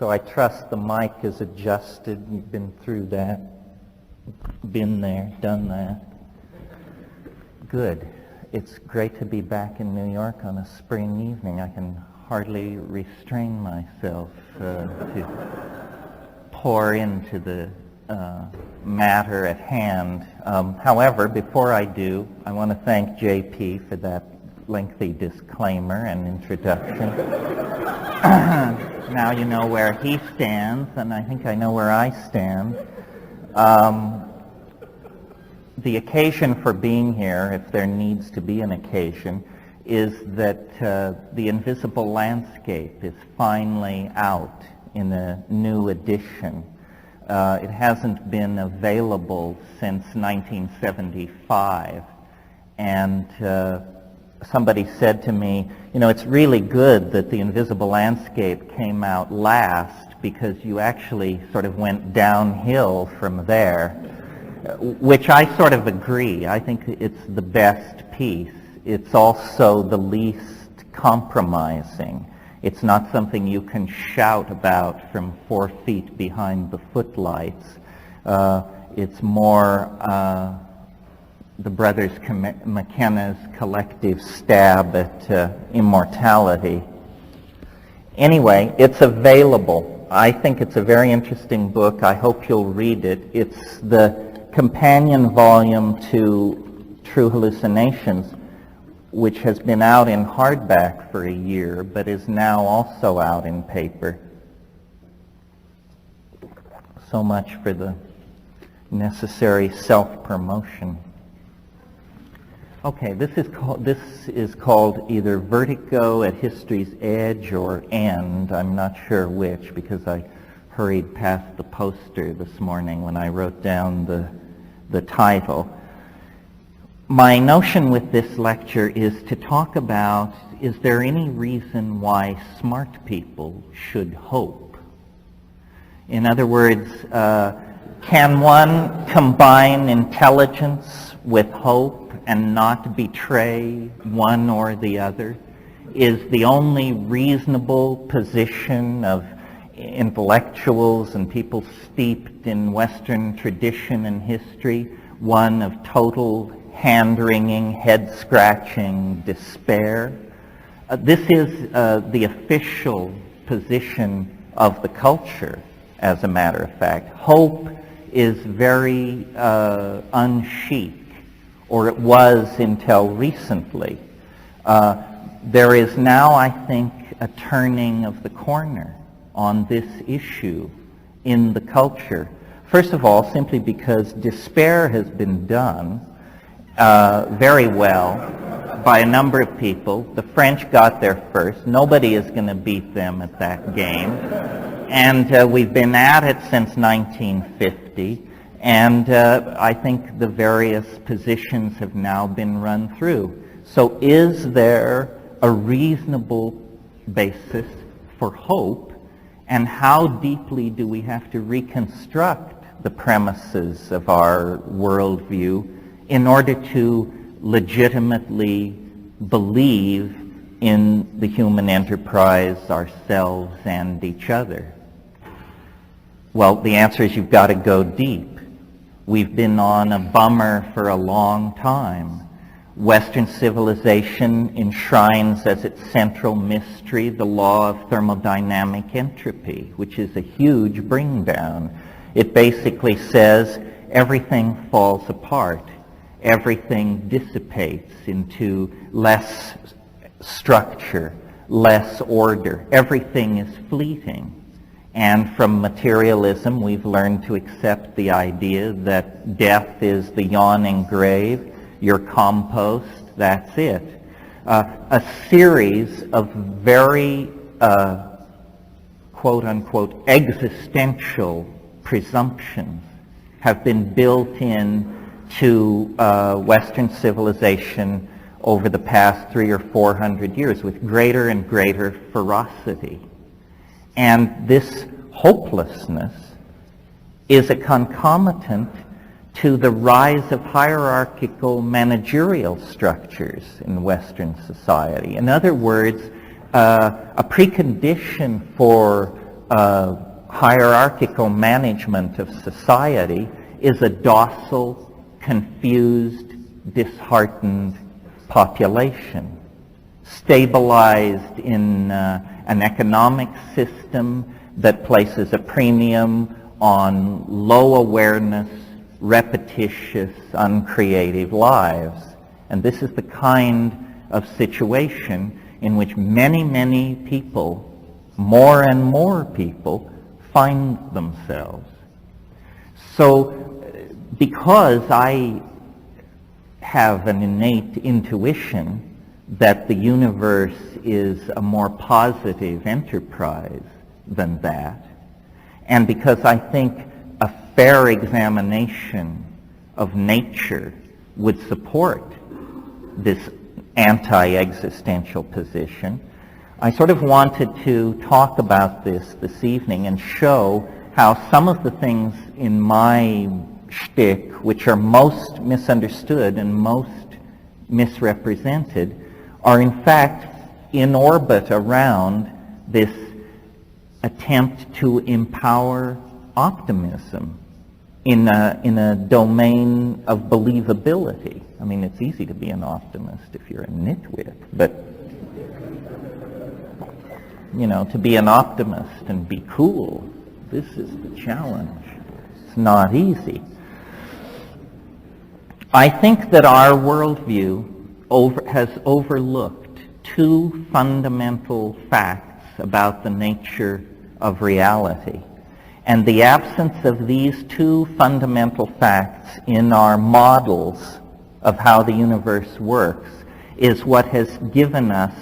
So I trust the mic is adjusted. You've been through that, been there, done that. Good. It's great to be back in New York on a spring evening. I can hardly restrain myself to pour into the matter at hand. However, before I do, I want to thank JP for that lengthy disclaimer and introduction. Now you know where he stands, and I think I know where I stand. The occasion for being here, if there needs to be an occasion, is that the Invisible Landscape is finally out in a new edition. It hasn't been available since 1975, and somebody said to me, you know, it's really good that the Invisible Landscape came out last because you actually sort of went downhill from there, which I sort of agree. I think it's the best piece. It's also the least compromising. It's not something you can shout about from 4 feet behind the footlights. It's more the brothers McKenna's collective stab at immortality. Anyway, it's available. I think it's a very interesting book. I hope you'll read it. It's the companion volume to True Hallucinations, which has been out in hardback for a year, but is now also out in paper. So much for the necessary self-promotion. Okay, this is called either Vertigo at History's Edge or End. I'm not sure which, because I hurried past the poster this morning when I wrote down the title. My notion with this lecture is to talk about, is there any reason why smart people should hope? In other words, can one combine intelligence with hope and not betray one or the other? Is the only reasonable position of intellectuals and people steeped in Western tradition and history one of total hand-wringing, head-scratching despair? This is the official position of the culture, as a matter of fact. Hope is very un-chic, or it was until recently. There is now, I think, a turning of the corner on this issue in the culture. First of all, simply because despair has been done very well by a number of people. The French got there first. Nobody is going to beat them at that game. And we've been at it since 1950. And I think the various positions have now been run through. So is there a reasonable basis for hope? And how deeply do we have to reconstruct the premises of our worldview in order to legitimately believe in the human enterprise, ourselves, and each other? Well, the answer is you've got to go deep. We've been on a bummer for a long time. Western civilization enshrines as its central mystery the law of thermodynamic entropy, which is a huge bring down. It basically says everything falls apart. Everything dissipates into less structure, less order. Everything is fleeting. And from materialism, we've learned to accept the idea that death is the yawning grave, your compost, that's it. A series of very, quote-unquote, existential presumptions have been built in to Western civilization over the past 300 or 400 years with greater and greater ferocity. And this hopelessness is a concomitant to the rise of hierarchical managerial structures in Western society. In other words, a precondition for hierarchical management of society is a docile, confused, disheartened population, stabilized in an economic system that places a premium on low awareness, repetitious, uncreative lives. And this is the kind of situation in which many, many people, more and more people, find themselves. So because I have an innate intuition that the universe is a more positive enterprise than that, and because I think a fair examination of nature would support this anti-existential position, I sort of wanted to talk about this evening and show how some of the things in my shtick, which are most misunderstood and most misrepresented, are in fact in orbit around this attempt to empower optimism in a domain of believability. I mean, it's easy to be an optimist if you're a nitwit, but you know, to be an optimist and be cool, this is the challenge. It's not easy. I think that our worldview has overlooked two fundamental facts about the nature of reality. And the absence of these two fundamental facts in our models of how the universe works is what has given us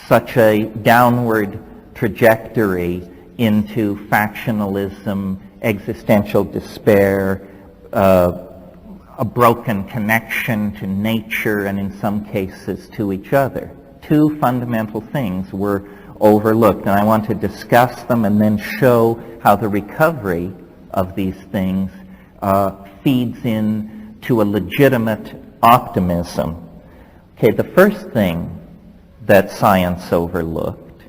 such a downward trajectory into factionalism, existential despair, a broken connection to nature and in some cases to each other. Two fundamental things were overlooked, and I want to discuss them and then show how the recovery of these things feeds in to a legitimate optimism. Okay, the first thing that science overlooked,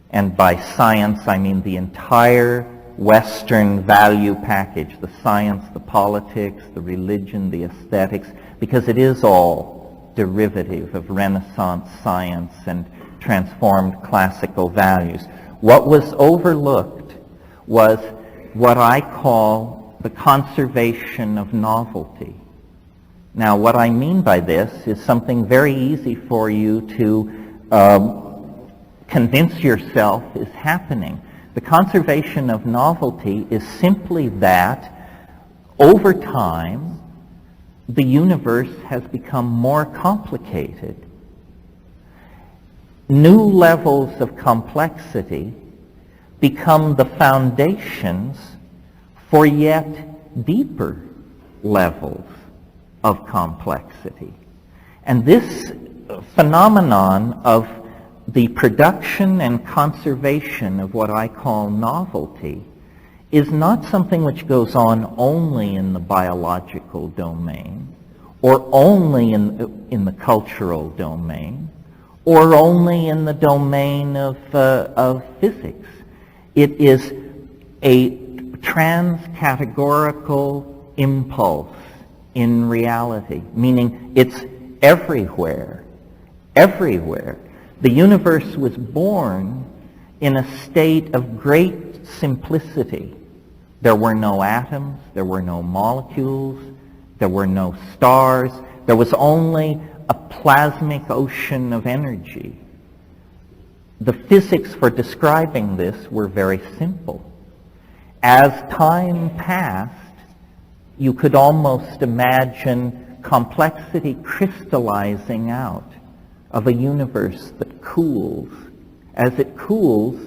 and by science I mean the entire Western value package, the science, the politics, the religion, the aesthetics, because it is all derivative of Renaissance science and transformed classical values. What was overlooked was what I call the conservation of novelty. Now, what I mean by this is something very easy for you to convince yourself is happening. The conservation of novelty is simply that over time the universe has become more complicated. New levels of complexity become the foundations for yet deeper levels of complexity. And this phenomenon of the production and conservation of what I call novelty is not something which goes on only in the biological domain, or only in the cultural domain, or only in the domain of physics. It is a trans-categorical impulse in reality, meaning it's everywhere, everywhere. The universe was born in a state of great simplicity. There were no atoms, there were no molecules, there were no stars, there was only a plasmic ocean of energy. The physics for describing this were very simple. As time passed, you could almost imagine complexity crystallizing out of a universe that cools. As it cools,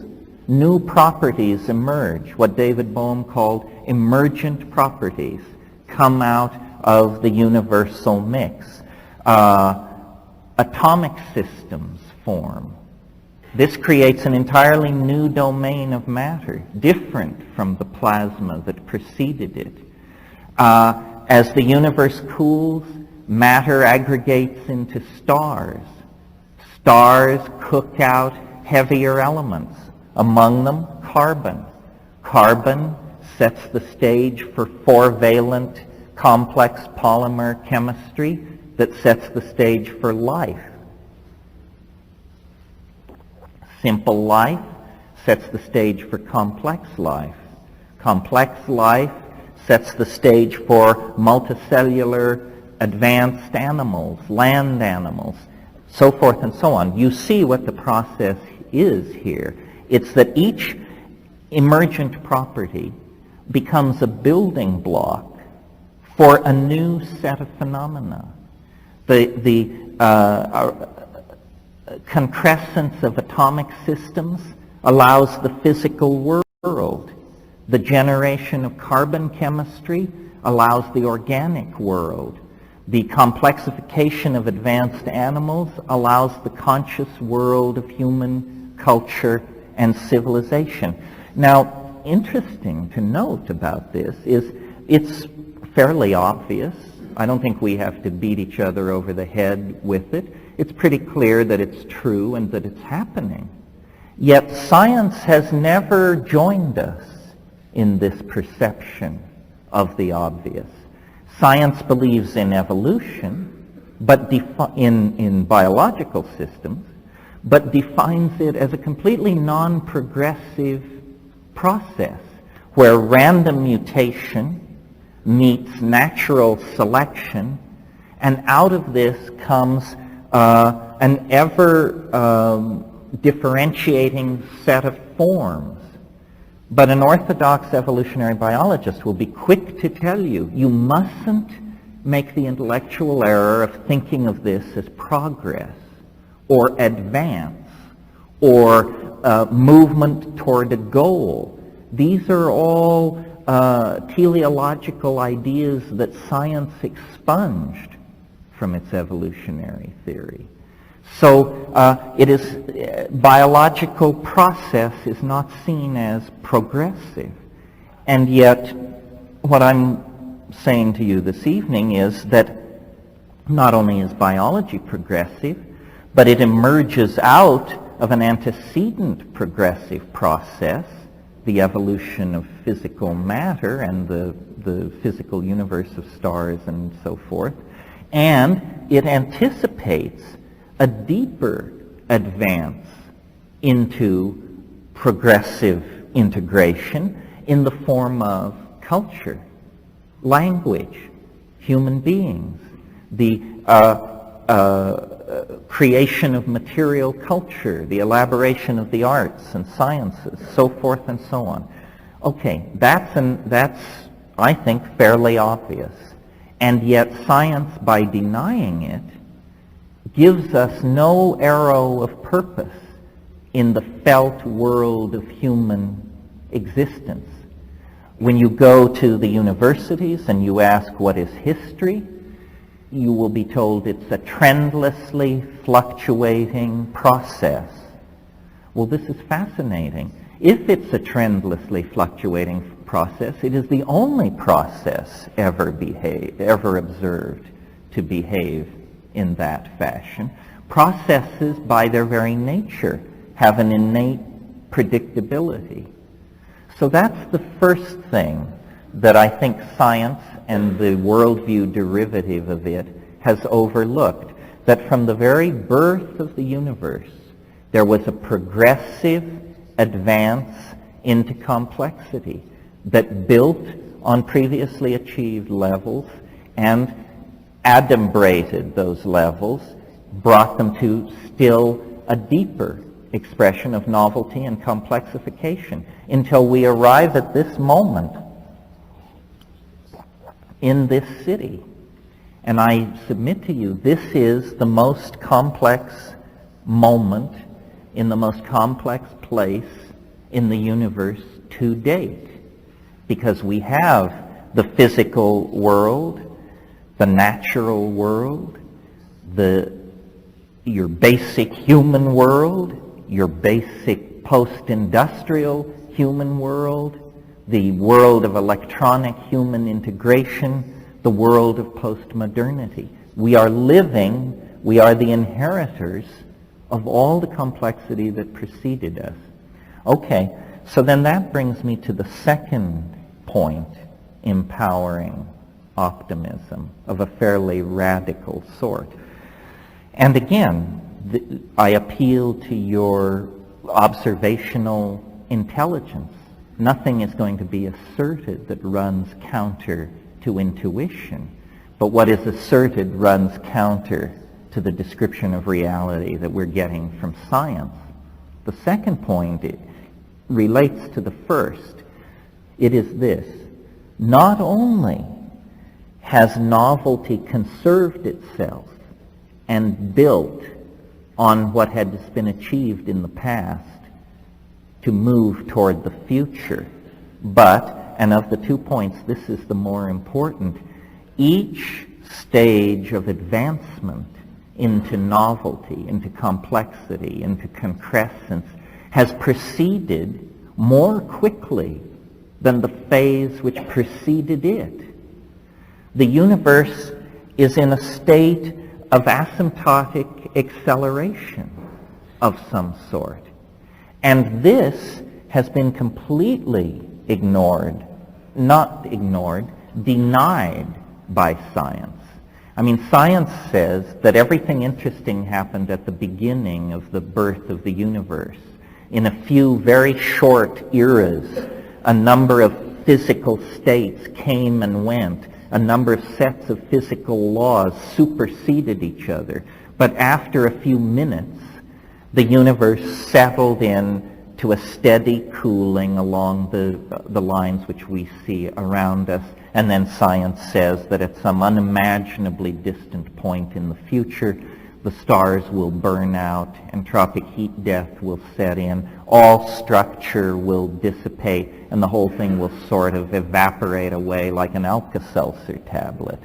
new properties emerge. What David Bohm called emergent properties come out of the universal mix. Atomic systems form. This creates an entirely new domain of matter, different from the plasma that preceded it. As the universe cools, matter aggregates into stars. Stars cook out heavier elements, among them carbon. carbon sets the stage for four-valent complex polymer chemistry that sets the stage for life. Simple life sets the stage for complex life. Complex life sets the stage for multicellular advanced animals, land animals, so forth and so on. You see what the process is here. It's that each emergent property becomes a building block for a new set of phenomena. The concrescence of atomic systems allows the physical world. The generation of carbon chemistry allows the organic world. The complexification of advanced animals allows the conscious world of human culture and civilization. Now, interesting to note about this is it's fairly obvious. I don't think we have to beat each other over the head with it. It's pretty clear that it's true and that it's happening. Yet science has never joined us in this perception of the obvious. Science believes in evolution, but in biological systems, but defines it as a completely non-progressive process where random mutation meets natural selection, and out of this comes an ever differentiating set of forms. But an orthodox evolutionary biologist will be quick to tell you, you mustn't make the intellectual error of thinking of this as progress or advance or movement toward a goal. These are all teleological ideas that science expunged from its evolutionary theory. So biological process is not seen as progressive. And yet, what I'm saying to you this evening is that not only is biology progressive, but it emerges out of an antecedent progressive process, the evolution of physical matter and the physical universe of stars and so forth, and it anticipates a deeper advance into progressive integration in the form of culture, language, human beings, the creation of material culture, the elaboration of the arts and sciences, so forth and so on. Okay, that's I think, fairly obvious. And yet science, by denying it, gives us no arrow of purpose in the felt world of human existence. When you go to the universities and you ask what is history, you will be told it's a trendlessly fluctuating process. Well, this is fascinating. If it's a trendlessly fluctuating process, it is the only process ever observed to behave in that fashion. Processes, by their very nature, have an innate predictability. So that's the first thing that I think science and the worldview derivative of it has overlooked, that from the very birth of the universe, there was a progressive advance into complexity that built on previously achieved levels and adumbrated those levels, brought them to still a deeper expression of novelty and complexification, until we arrive at this moment in this city. And I submit to you, this is the most complex moment in the most complex place in the universe to date, because we have the physical world, the natural world, your basic human world, your basic post-industrial human world, the world of electronic human integration, the world of post-modernity. We are the inheritors of all the complexity that preceded us. Okay, So then that brings me to the second point, empowering optimism of a fairly radical sort. And again, I appeal to your observational intelligence. Nothing is going to be asserted that runs counter to intuition, but what is asserted runs counter to the description of reality that we're getting from science. The second point relates to the first. It is this: not only has novelty conserved itself and built on what has been achieved in the past to move toward the future, but, and of the 2 points, this is the more important, each stage of advancement into novelty, into complexity, into concrescence, has proceeded more quickly than the phase which preceded it. The universe is in a state of asymptotic acceleration of some sort. And this has been completely ignored, not ignored, denied by science. I mean, science says that everything interesting happened at the beginning of the birth of the universe. In a few very short eras, a number of physical states came and went. A number of sets of physical laws superseded each other. But after a few minutes, the universe settled in to a steady cooling along the lines which we see around us. And then science says that at some unimaginably distant point in the future, the stars will burn out, entropic heat death will set in, all structure will dissipate, and the whole thing will sort of evaporate away like an Alka-Seltzer tablet.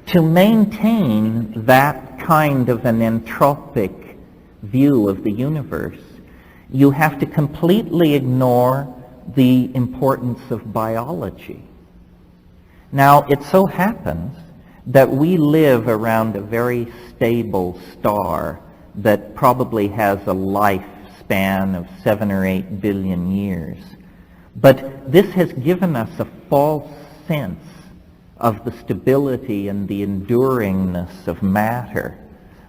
To maintain that kind of an entropic view of the universe, you have to completely ignore the importance of biology. Now, it so happens that we live around a very stable star that probably has a lifespan of 7 or 8 billion years. But this has given us a false sense of the stability and the enduringness of matter.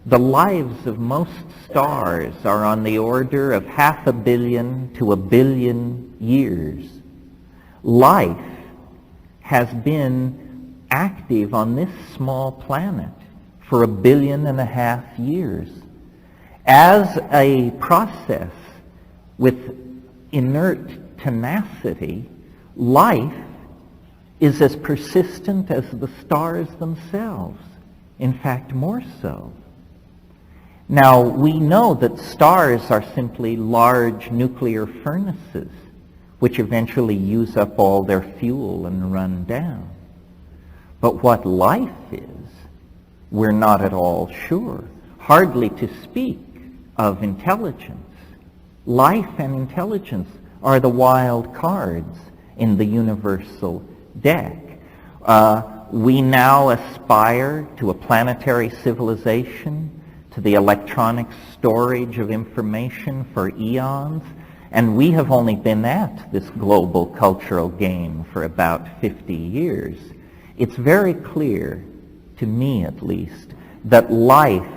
The lives of most stars are on the order of 500 million to 1 billion years. Life has been active on this small planet for 1.5 billion years. As a process with inert tenacity, life is as persistent as the stars themselves, in fact more so. Now, we know that stars are simply large nuclear furnaces which eventually use up all their fuel and run down. But what life is, we're not at all sure, hardly to speak of intelligence. Life and intelligence are the wild cards in the universal deck. We now aspire to a planetary civilization, to the electronic storage of information for eons, and we have only been at this global cultural game for about 50 years. It's very clear, to me at least, that life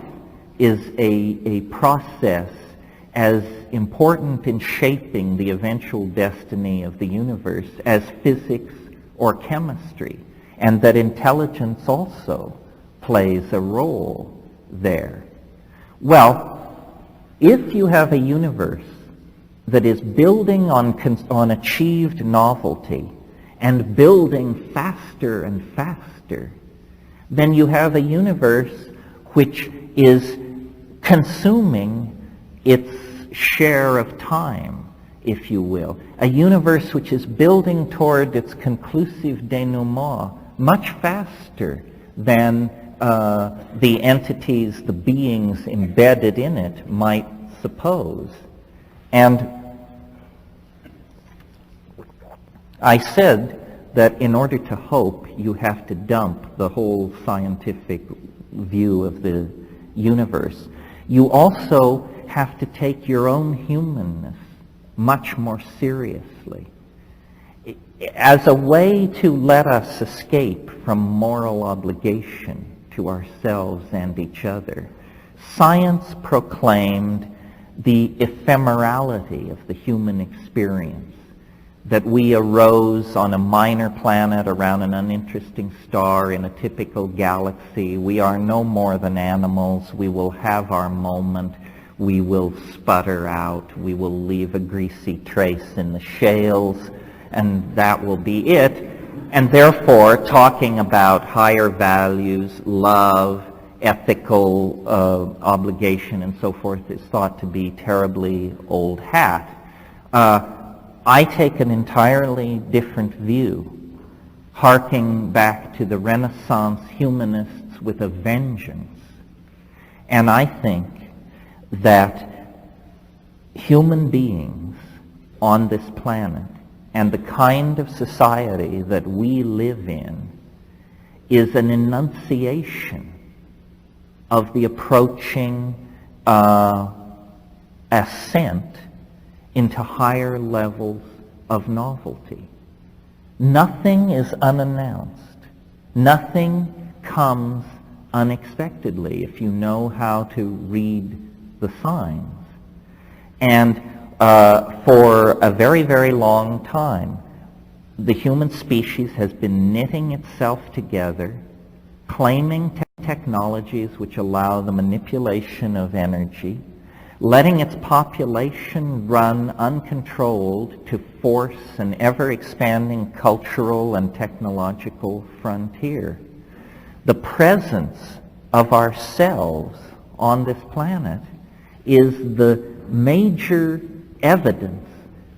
is a process as important in shaping the eventual destiny of the universe as physics or chemistry, and that intelligence also plays a role there. Well, if you have a universe that is building on achieved novelty and building faster and faster, then you have a universe which is consuming its share of time, if you will. A universe which is building toward its conclusive denouement much faster than the entities, the beings embedded in it might suppose. And I said that in order to hope, you have to dump the whole scientific view of the universe. you also have to take your own humanness much more seriously. As a way to let us escape from moral obligation to ourselves and each other, science proclaimed the ephemerality of the human experience, that we arose on a minor planet around an uninteresting star in a typical galaxy. We are no more than animals. We will have our moment. We will sputter out. We will leave a greasy trace in the shales, and that will be it. And therefore, talking about higher values, love, ethical obligation, and so forth is thought to be terribly old hat. I take an entirely different view, harking back to the Renaissance humanists with a vengeance. And I think that human beings on this planet and the kind of society that we live in is an enunciation of the approaching ascent into higher levels of novelty. Nothing is unannounced. Nothing comes unexpectedly if you know how to read the signs. And for a very, very long time, the human species has been knitting itself together, claiming technologies which allow the manipulation of energy, letting its population run uncontrolled to force an ever-expanding cultural and technological frontier. The presence of ourselves on this planet is the major evidence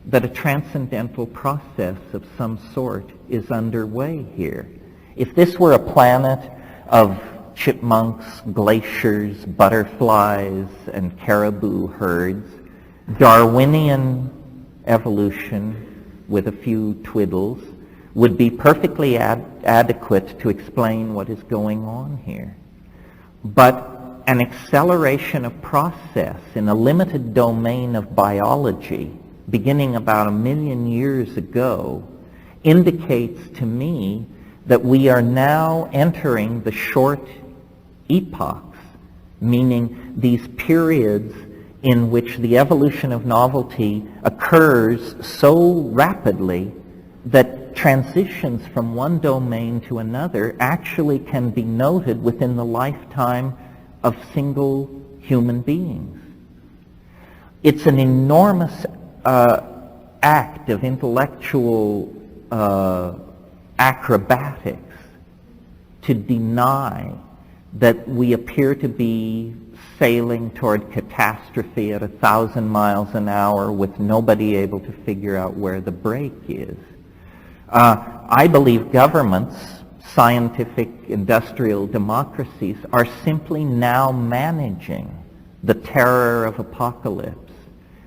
that a transcendental process of some sort is underway here. If this were a planet of chipmunks, glaciers, butterflies, and caribou herds, Darwinian evolution with a few twiddles would be perfectly adequate to explain what is going on here. But an acceleration of process in a limited domain of biology, beginning about 1 million years ago, indicates to me that we are now entering the short epochs, meaning these periods in which the evolution of novelty occurs so rapidly that transitions from one domain to another actually can be noted within the lifetime of single human beings. It's an enormous act of intellectual acrobatics to deny that we appear to be sailing toward catastrophe at 1,000 miles an hour with nobody able to figure out where the break is. I believe governments, scientific industrial democracies, are simply now managing the terror of apocalypse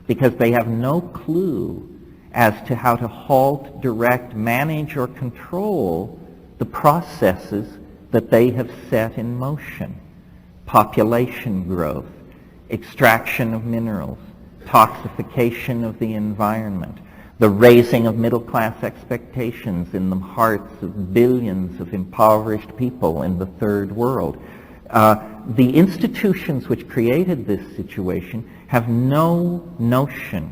because they have no clue as to how to halt, direct, manage, or control the processes that they have set in motion. Population growth, extraction of minerals, toxification of the environment, the raising of middle-class expectations in the hearts of billions of impoverished people in the third world. The institutions which created this situation have no notion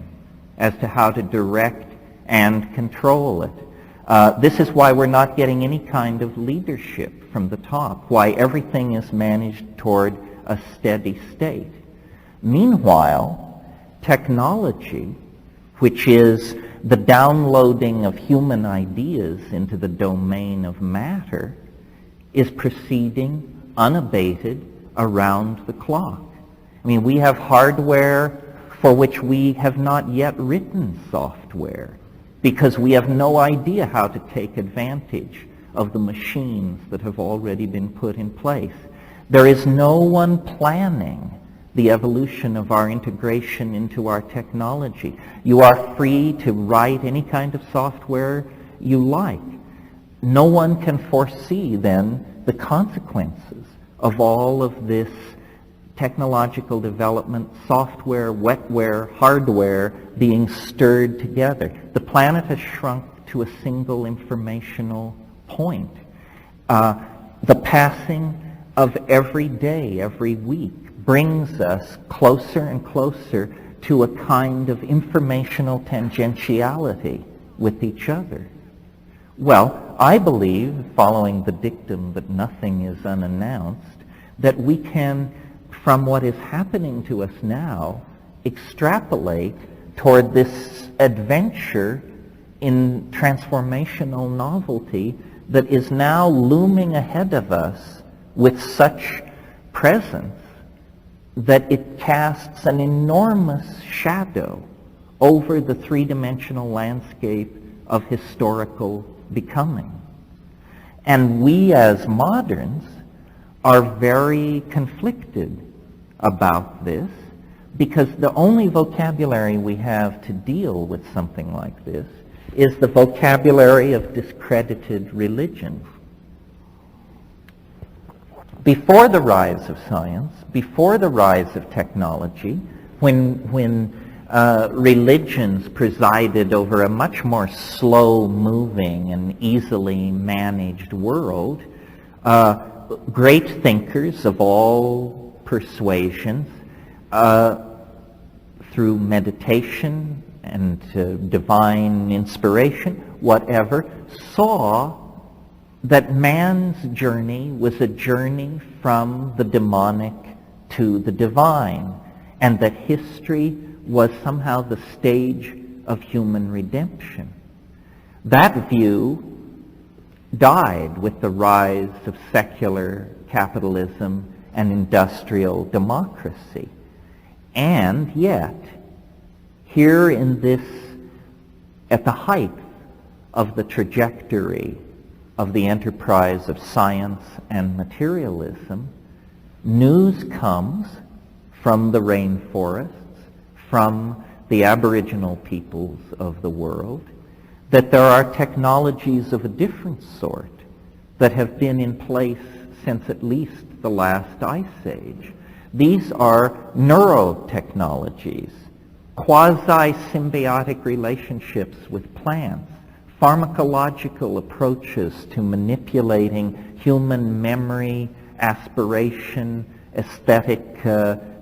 as to how to direct and control it. This is why we're not getting any kind of leadership from the top, why everything is managed toward a steady state. Meanwhile, technology, which is the downloading of human ideas into the domain of matter, is proceeding unabated around the clock. I mean, we have hardware for which we have not yet written software because we have no idea how to take advantage of the machines that have already been put in place. There is no one planning the evolution of our integration into our technology. You are free to write any kind of software you like. No one can foresee then the consequences of all of this technological development, software, wetware, hardware being stirred together. The planet has shrunk to a single informational point. The passing of every day, every week, brings us closer and closer to a kind of informational tangentiality with each other. Well, I believe, following the dictum that nothing is unannounced, that we can, from what is happening to us now, extrapolate toward this adventure in transformational novelty that is now looming ahead of us with such presence that it casts an enormous shadow over the three-dimensional landscape of historical becoming. And we as moderns are very conflicted about this because the only vocabulary we have to deal with something like this is the vocabulary of discredited religion. Before the rise of science, before the rise of technology, when religions presided over a much more slow-moving and easily managed world, great thinkers of all persuasions, through meditation and divine inspiration, whatever, saw that man's journey was a journey from the demonic to the divine, and that history was somehow the stage of human redemption. That view died with the rise of secular capitalism and industrial democracy. And yet, here in this, at the height of the trajectory of the enterprise of science and materialism, news comes from the rainforests, from the Aboriginal peoples of the world, that there are technologies of a different sort that have been in place since at least the last ice age. These are neurotechnologies, quasi-symbiotic relationships with plants, pharmacological approaches to manipulating human memory, aspiration, aesthetic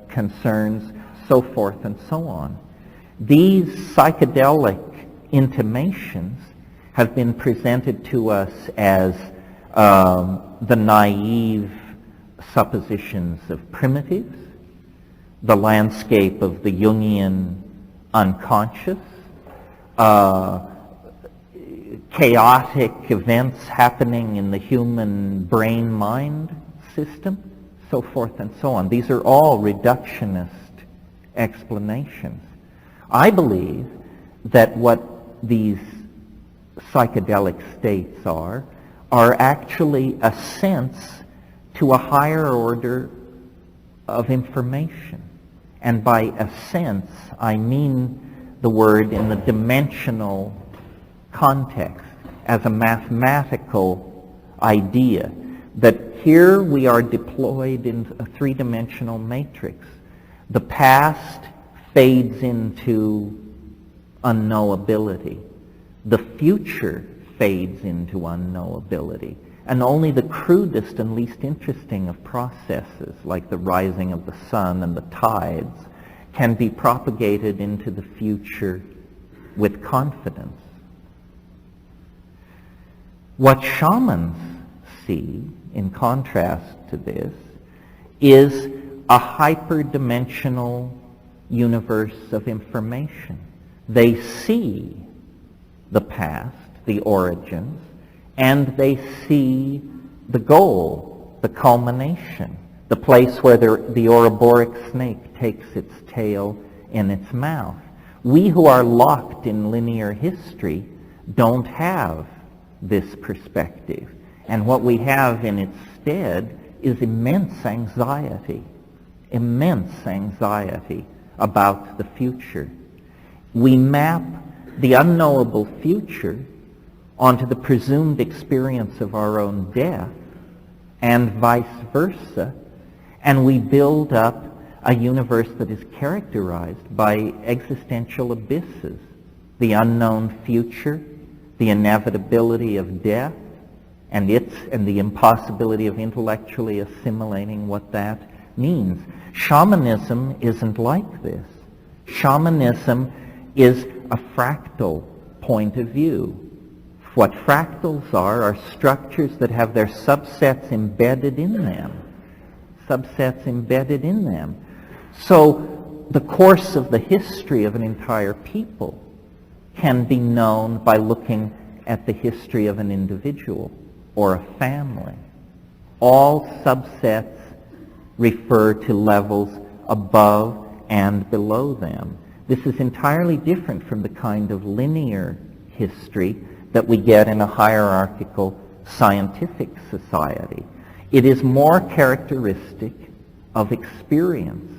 concerns, so forth and so on. These psychedelic intimations have been presented to us as the naive suppositions of primitives, the landscape of the Jungian unconscious, chaotic events happening in the human brain-mind system, so forth and so on. These are all reductionist explanations. I believe that what these psychedelic states are actually ascents to a higher order of information. And by ascents, I mean the word in the dimensional context as a mathematical idea, that here we are deployed in a three-dimensional matrix. The past fades into unknowability. The future fades into unknowability. And only the crudest and least interesting of processes, like the rising of the sun and the tides, can be propagated into the future with confidence. What shamans see, in contrast to this, is a hyperdimensional universe of information. They see the past, the origins, and they see the goal, the culmination, the place where the Ouroboros snake takes its tail in its mouth. We who are locked in linear history don't have this perspective. And what we have in its stead is immense anxiety about the future. We map the unknowable future onto the presumed experience of our own death, and vice versa, And we build up a universe that is characterized by existential abysses, the unknown future, the inevitability of death, and the impossibility of intellectually assimilating what that means. Shamanism isn't like this. Shamanism is a fractal point of view. What fractals are structures that have their subsets embedded in them. Subsets embedded in them. So the course of the history of an entire people can be known by looking at the history of an individual or a family. All subsets refer to levels above and below them. This is entirely different from the kind of linear history that we get in a hierarchical scientific society. It is more characteristic of experience.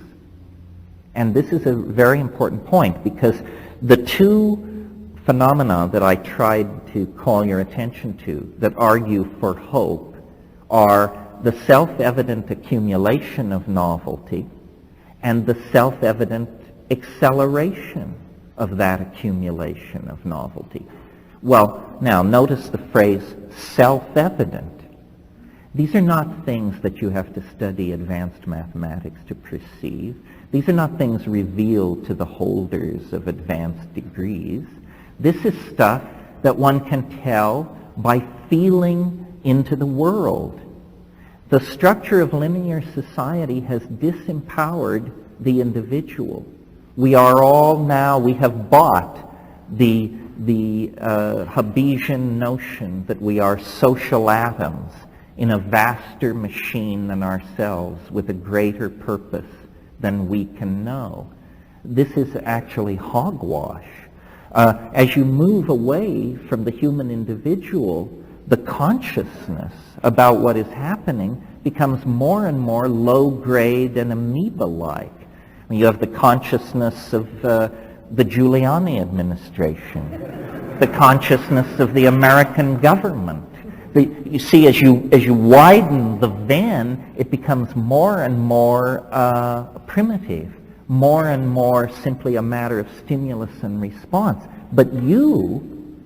And this is a very important point, because the two phenomena that I tried to call your attention to that argue for hope are the self-evident accumulation of novelty and the self-evident acceleration of that accumulation of novelty. Well, now notice the phrase self-evident. These are not things that you have to study advanced mathematics to perceive. These are not things revealed to the holders of advanced degrees. This is stuff that one can tell by feeling into the world. The structure of linear society has disempowered the individual. We are all now, we have bought the Hobbesian notion that we are social atoms in a vaster machine than ourselves with a greater purpose than we can know. This is actually hogwash. As you move away from the human individual, the consciousness about what is happening becomes more and more low-grade and amoeba-like. You have the consciousness of the Giuliani administration, the consciousness of the American government. You see, as you widen the Venn, it becomes more and more primitive, more and more simply a matter of stimulus and response. But you,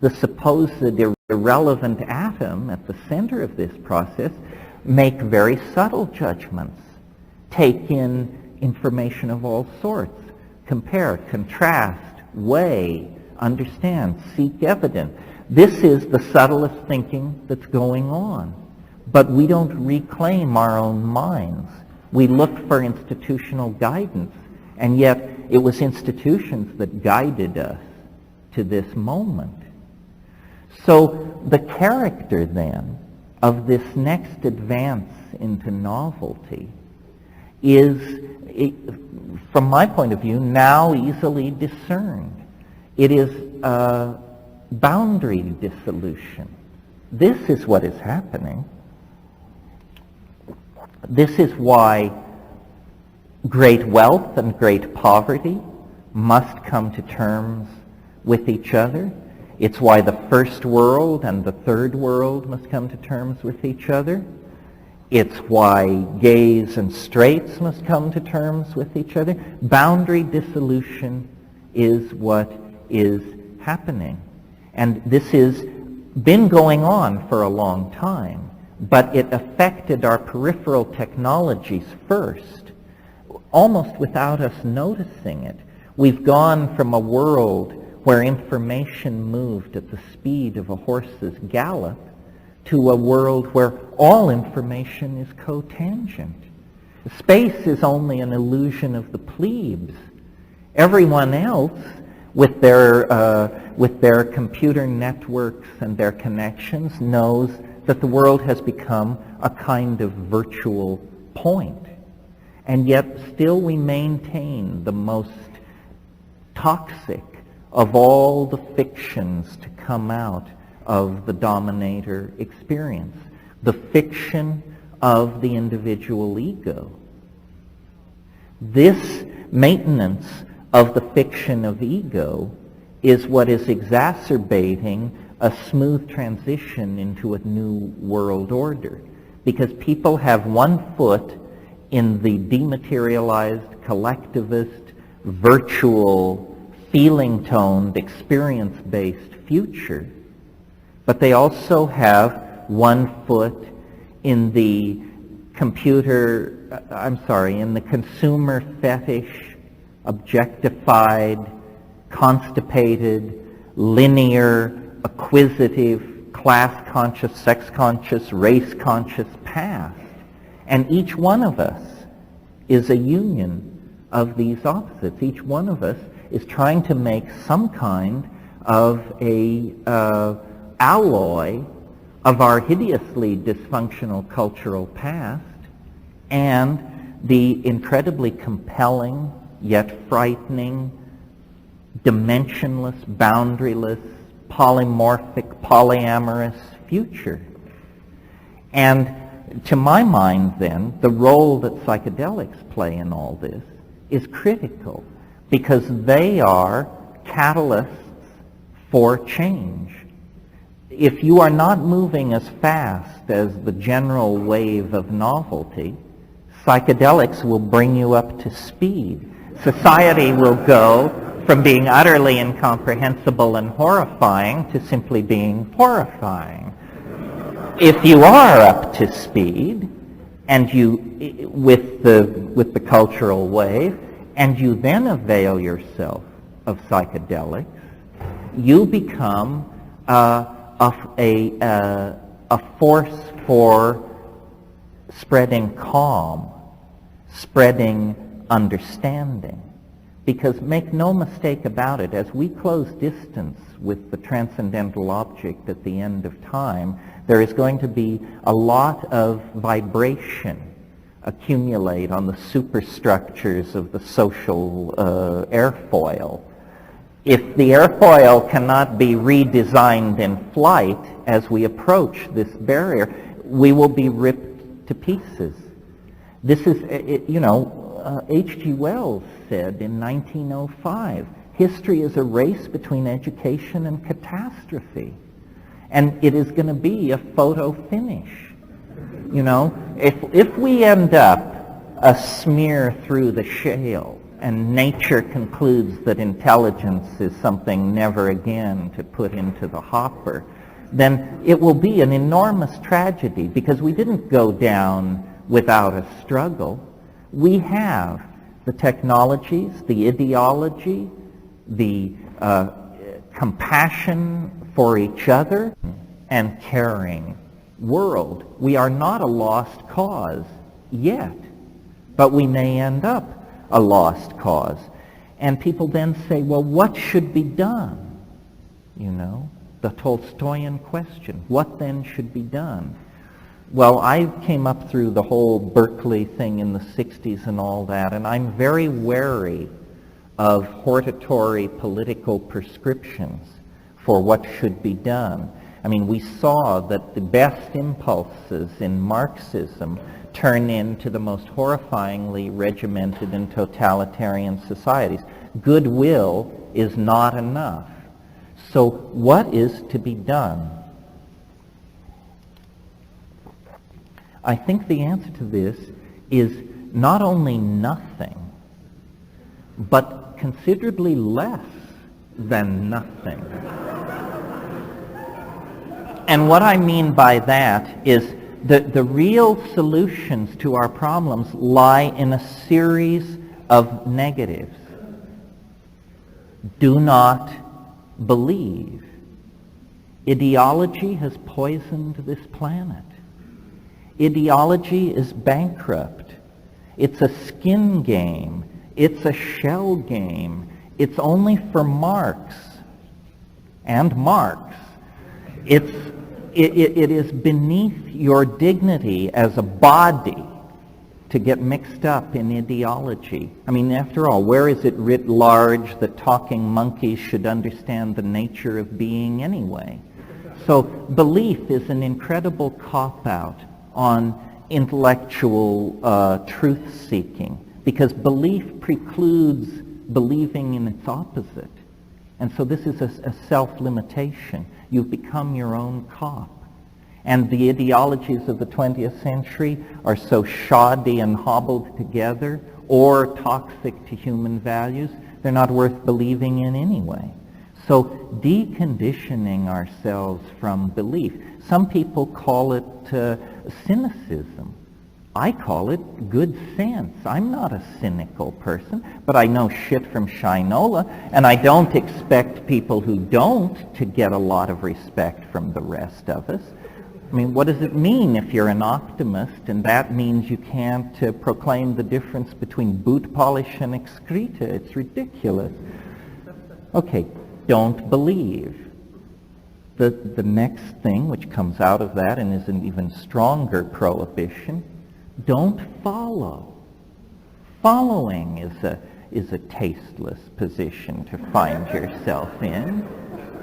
the supposed irrelevant atom at the center of this process, make very subtle judgments, take in information of all sorts, compare, contrast, weigh, understand, seek evidence. This is the subtlest thinking that's going on. But we don't reclaim our own minds. We look for institutional guidance, and yet it was institutions that guided us to this moment. So the character then of this next advance into novelty is, from my point of view, now easily discerned. It is boundary dissolution. This is what is happening. This is why great wealth and great poverty must come to terms with each other. It's why the first world and the third world must come to terms with each other. It's why gays and straights must come to terms with each other. Boundary dissolution is what is happening. And this has been going on for a long time, but it affected our peripheral technologies first, almost without us noticing it. We've gone from a world where information moved at the speed of a horse's gallop to a world where all information is cotangent. Space is only an illusion of the plebes. Everyone else, with their computer networks and their connections, knows that the world has become a kind of virtual point. And yet still we maintain the most toxic of all the fictions to come out of the dominator experience, the fiction of the individual ego. This maintenance of the fiction of ego is what is exacerbating a smooth transition into a new world order, because people have one foot in the dematerialized, collectivist, virtual, feeling-toned, experience-based future, but they also have one foot in the in the consumer fetish, objectified, constipated, linear, acquisitive, class-conscious, sex-conscious, race-conscious past. And each one of us is a union of these opposites. Each one of us is trying to make some kind of a alloy of our hideously dysfunctional cultural past and the incredibly compelling yet frightening, dimensionless, boundaryless, polymorphic, polyamorous future. And to my mind, then, the role that psychedelics play in all this is critical because they are catalysts for change. If you are not moving as fast as the general wave of novelty, psychedelics will bring you up to speed. Society will go from being utterly incomprehensible and horrifying to simply being horrifying. If you are up to speed, and you with the cultural wave, and you then avail yourself of psychedelics, you become a force for spreading calm, spreading understanding. Because make no mistake about it, as we close distance with the transcendental object at the end of time, there is going to be a lot of vibration accumulate on the superstructures of the social airfoil. If the airfoil cannot be redesigned in flight as we approach this barrier, we will be ripped to pieces. This is, H.G. Wells said in 1905, history is a race between education and catastrophe. And it is going to be a photo finish. If we end up a smear through the shale and nature concludes that intelligence is something never again to put into the hopper, then it will be an enormous tragedy because we didn't go down without a struggle. We have the technologies, the ideology, the compassion for each other and caring world. We are not a lost cause yet, but we may end up a lost cause. And people then say, well, what should be done? The Tolstoyan question, what then should be done? Well, I came up through the whole Berkeley thing in the 60s and all that, and I'm very wary of hortatory political prescriptions for what should be done. I mean, we saw that the best impulses in Marxism turn into the most horrifyingly regimented and totalitarian societies. Goodwill is not enough. So what is to be done? I think the answer to this is not only nothing, but considerably less than nothing. And what I mean by that is that the real solutions to our problems lie in a series of negatives. Do not believe. Ideology has poisoned this planet. Ideology is bankrupt. It's a skin game. It's a shell game. It's only for Marx and Marx. It is beneath your dignity as a body to get mixed up in ideology. I mean, after all, where is it writ large that talking monkeys should understand the nature of being anyway? So belief is an incredible cop-out on intellectual truth-seeking, because belief precludes believing in its opposite. And so this is a self-limitation. You've become your own cop. And the ideologies of the 20th century are so shoddy and hobbled together or toxic to human values, they're not worth believing in anyway. So deconditioning ourselves from belief. Some people call it cynicism. I call it good sense. I'm not a cynical person, but I know shit from Shinola, and I don't expect people who don't to get a lot of respect from the rest of us. I mean, what does it mean if you're an optimist and that means you can't proclaim the difference between boot polish and excreta? It's ridiculous. Okay, don't believe. The next thing which comes out of that and is an even stronger prohibition, don't follow. Following is a tasteless position to find yourself in.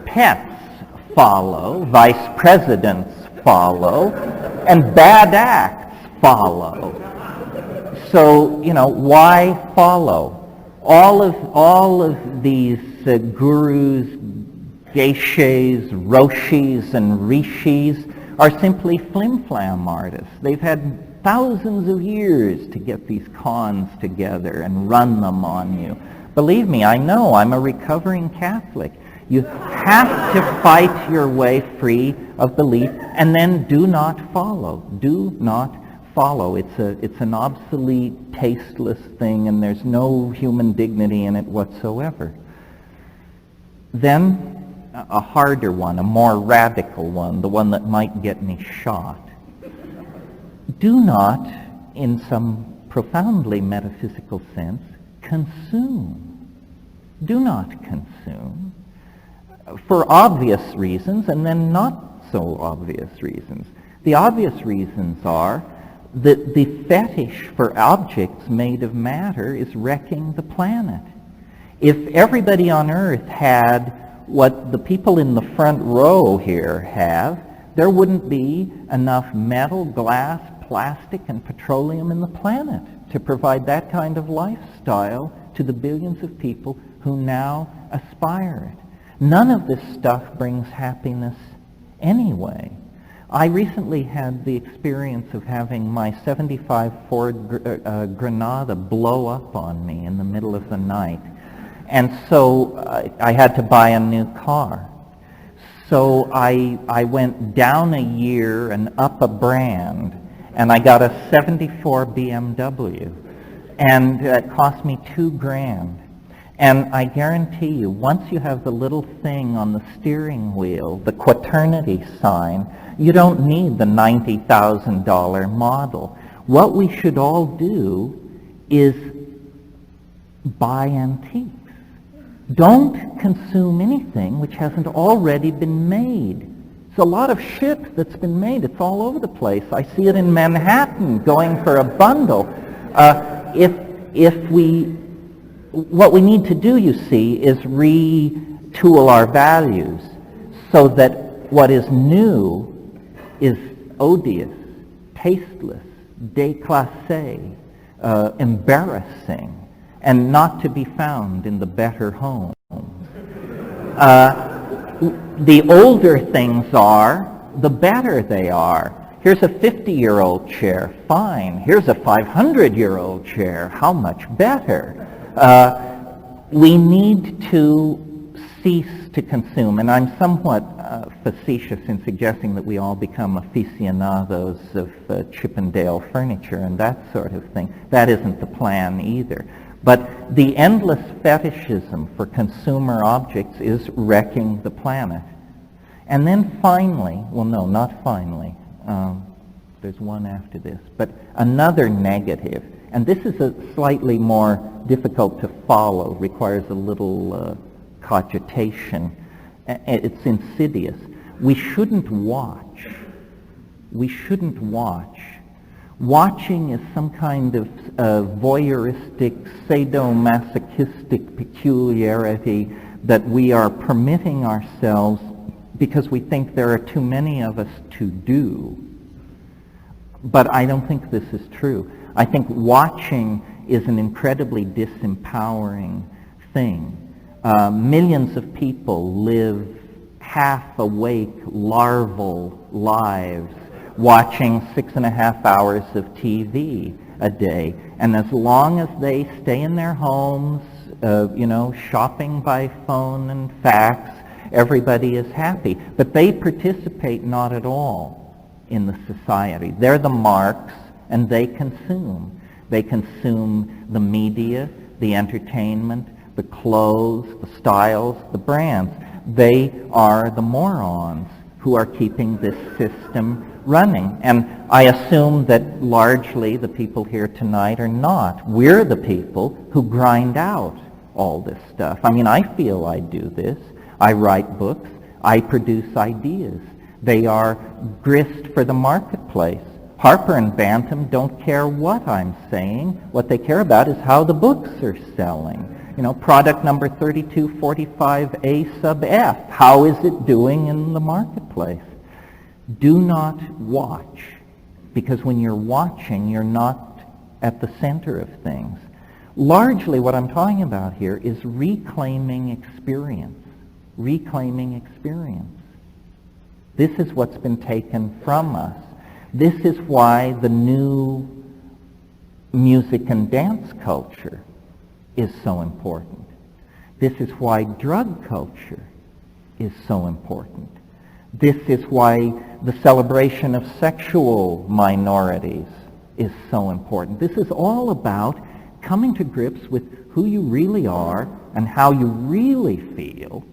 Pets follow, vice presidents follow, and bad acts follow. So, why follow? All of these gurus, geishas, roshis, and rishis are simply flim-flam artists. They've had thousands of years to get these cons together and run them on you. Believe me, I know, I'm a recovering Catholic. You have to fight your way free of belief, and then do not follow. Do not follow. It's an obsolete, tasteless thing, and there's no human dignity in it whatsoever. Then a harder one, a more radical one, the one that might get me shot. Do not, in some profoundly metaphysical sense, consume. Do not consume. For obvious reasons, and then not so obvious reasons. The obvious reasons are that the fetish for objects made of matter is wrecking the planet. If everybody on Earth had what the people in the front row here have, there wouldn't be enough metal, glass, plastic, and petroleum in the planet to provide that kind of lifestyle to the billions of people who now aspire it. None of this stuff brings happiness anyway. I recently had the experience of having my 75 Ford Granada blow up on me in the middle of the night. And so I had to buy a new car. So I went down a year and up a brand, and I got a 74 BMW. And it cost me $2,000. And I guarantee you, once you have the little thing on the steering wheel, the quaternity sign, you don't need the $90,000 model. What we should all do is buy antiques. Don't consume anything which hasn't already been made. There's a lot of shit that's been made. It's all over the place. I see it in Manhattan going for a bundle. What we need to do, you see, is retool our values so that what is new is odious, tasteless, déclassé, embarrassing, and not to be found in the better homes. The older things are, the better they are. Here's a 50-year-old chair, fine. Here's a 500-year-old chair, how much better? We need to cease to consume, and I'm somewhat facetious in suggesting that we all become aficionados of Chippendale furniture and that sort of thing. That isn't the plan either. But the endless fetishism for consumer objects is wrecking the planet. And then finally, well no, not finally, there's one after this, but another negative, and this is a slightly more difficult to follow, requires a little cogitation. It's insidious. We shouldn't watch. We shouldn't watch. Watching is some kind of voyeuristic, sadomasochistic peculiarity that we are permitting ourselves because we think there are too many of us to do. But I don't think this is true. I think watching is an incredibly disempowering thing. Millions of people live half-awake larval lives watching 6.5 hours of TV a day. And as long as they stay in their homes, shopping by phone and fax, everybody is happy. But they participate not at all in the society. They're the marks, and they consume. They consume the media, the entertainment, the clothes, the styles, the brands. They are the morons who are keeping this system running. And I assume that largely the people here tonight are not. We're the people who grind out all this stuff. I mean, I feel I do this. I write books. I produce ideas. They are grist for the marketplace. Harper and Bantam don't care what I'm saying. What they care about is how the books are selling. Product number 3245A sub F. How is it doing in the marketplace? Do not watch, because when you're watching, you're not at the center of things. Largely what I'm talking about here is reclaiming experience. Reclaiming experience. This is what's been taken from us. This is why the new music and dance culture is so important. This is why drug culture is so important. This is why the celebration of sexual minorities is so important. This is all about coming to grips with who you really are and how you really feel,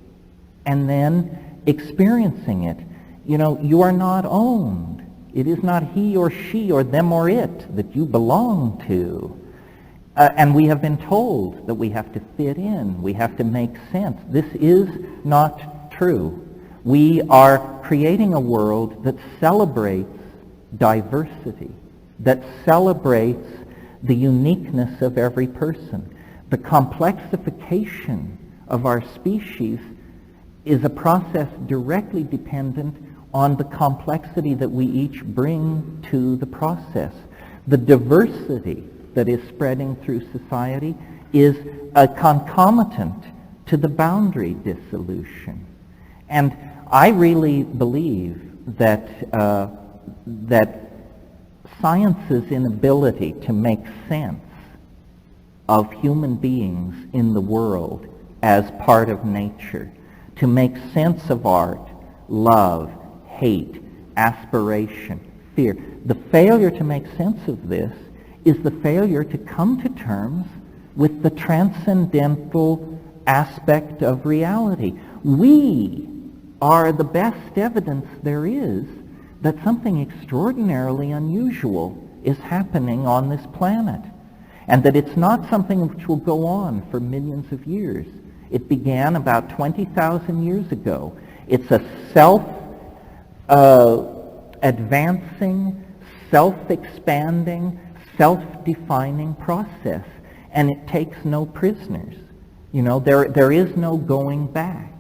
and then experiencing it. You are not owned. It is not he or she or them or it that you belong to. And we have been told that we have to fit in. We have to make sense. This is not true. We are creating a world that celebrates diversity, that celebrates the uniqueness of every person. The complexification of our species is a process directly dependent on the complexity that we each bring to the process. The diversity that is spreading through society is a concomitant to the boundary dissolution. And I really believe that science's inability to make sense of human beings in the world as part of nature, to make sense of art, love, hate, aspiration, fear. The failure to make sense of this is the failure to come to terms with the transcendental aspect of reality. We are the best evidence there is that something extraordinarily unusual is happening on this planet, and that it's not something which will go on for millions of years. It began about 20,000 years ago. It's a self-advancing, self-expanding, self-defining process, and it takes no prisoners. There is no going back.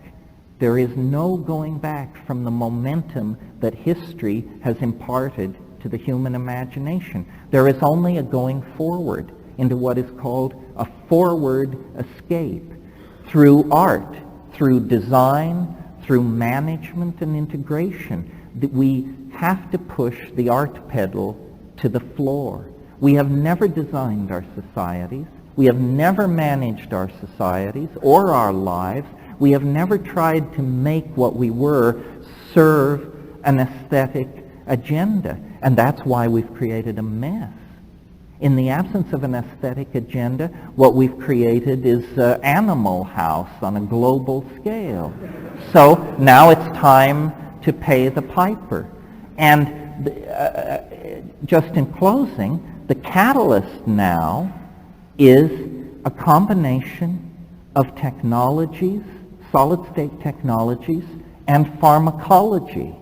There is no going back from the momentum that history has imparted to the human imagination. There is only a going forward into what is called a forward escape through art, through design, through management and integration. That we have to push the art pedal to the floor. We have never designed our societies. We have never managed our societies or our lives. We have never tried to make what we were serve an aesthetic agenda. And that's why we've created a mess. In the absence of an aesthetic agenda, what we've created is Animal House on a global scale. So now it's time to pay the piper. And just in closing, the catalyst now is a combination of technologies, solid-state technologies, and pharmacology.